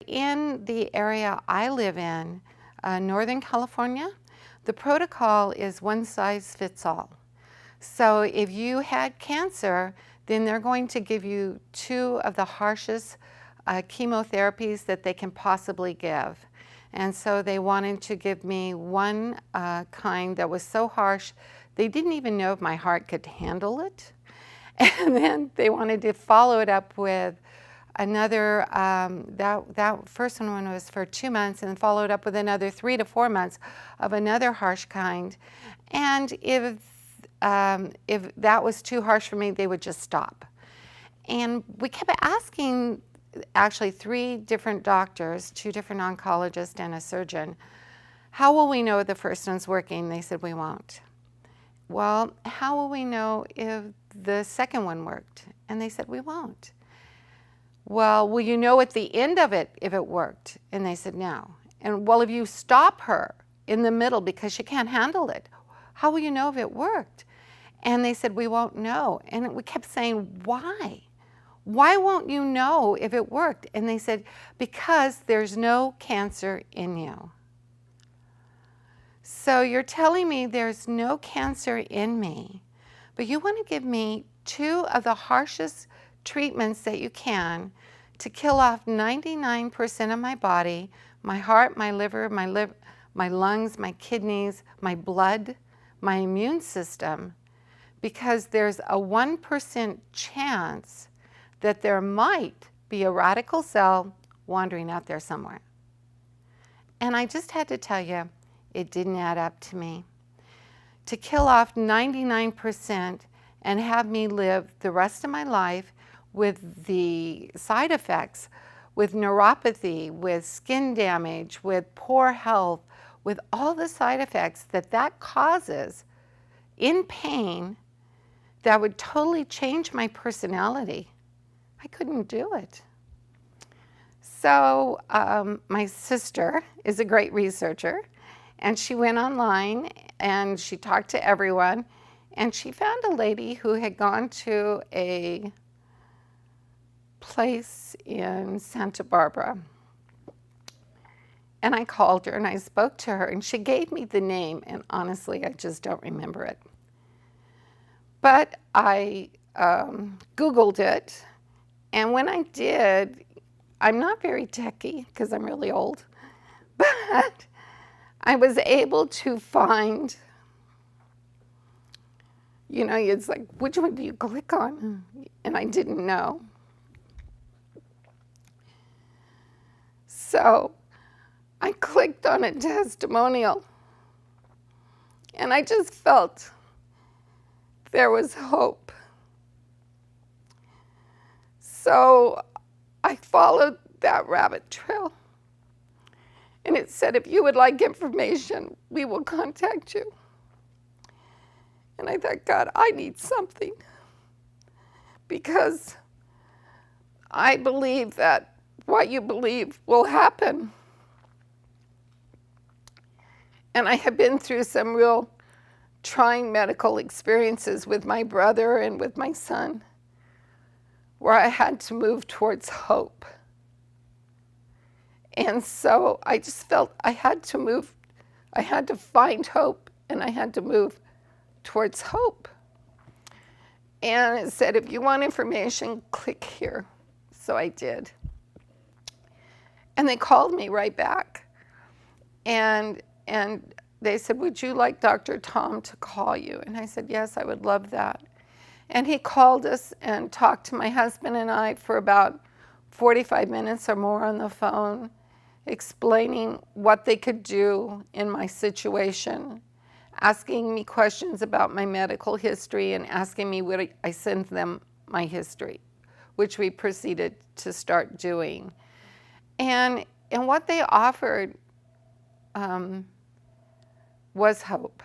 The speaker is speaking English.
In the area I live in, Northern California, the protocol is one size fits all. So if you had cancer, then they're going to give you 2 of the harshest chemotherapies that they can possibly give. And so they wanted to give me one kind that was so harsh, they didn't even know if my heart could handle it. And then they wanted to follow it up with another, that first one was for 2 months, and followed up with another 3 to 4 months of another harsh kind. And if that was too harsh for me, they would just stop. And we kept asking, actually 3 different doctors, 2 different oncologists and a surgeon, how will we know the first one's working? They said, we won't. Well, how will we know if the second one worked? And they said, we won't. Well, will you know at the end of it if it worked? And they said, no. And well, if you stop her in the middle because she can't handle it, how will you know if it worked? And they said, we won't know. And we kept saying, why? Why won't you know if it worked? And they said, because there's no cancer in you. So you're telling me there's no cancer in me, but you want to give me 2 of the harshest treatments that you can to kill off 99% of my body, my heart, my liver, my lungs, my kidneys, my blood, my immune system, because there's a 1% chance that there might be a radical cell wandering out there somewhere. And I just had to tell you, it didn't add up to me. To kill off 99% and have me live the rest of my life with the side effects, with neuropathy, with skin damage, with poor health, with all the side effects that causes in pain, that would totally change my personality. I couldn't do it. So my sister is a great researcher, and she went online and she talked to everyone, and she found a lady who had gone to a place in Santa Barbara. And I called her and I spoke to her, and she gave me the name, and honestly, I just don't remember it. But I Googled it, and when I did, I'm not very techy because I'm really old, but I was able to find, it's like, which one do you click on? And I didn't know. So I clicked on a testimonial, and I just felt there was hope. So I followed that rabbit trail, and it said, if you would like information, we will contact you. And I thought, God, I need something, because I believe that what you believe will happen. And I have been through some real trying medical experiences with my brother and with my son, where I had to move towards hope. And so I just felt I had to move, I had to find hope, and I had to move towards hope. And it said, if you want information, click here. So I did. And they called me right back. And they said, would you like Dr. Tom to call you? And I said, yes, I would love that. And he called us and talked to my husband and I for about 45 minutes or more on the phone, explaining what they could do in my situation, asking me questions about my medical history, and asking me would I send them my history, which we proceeded to start doing. And what they offered was hope.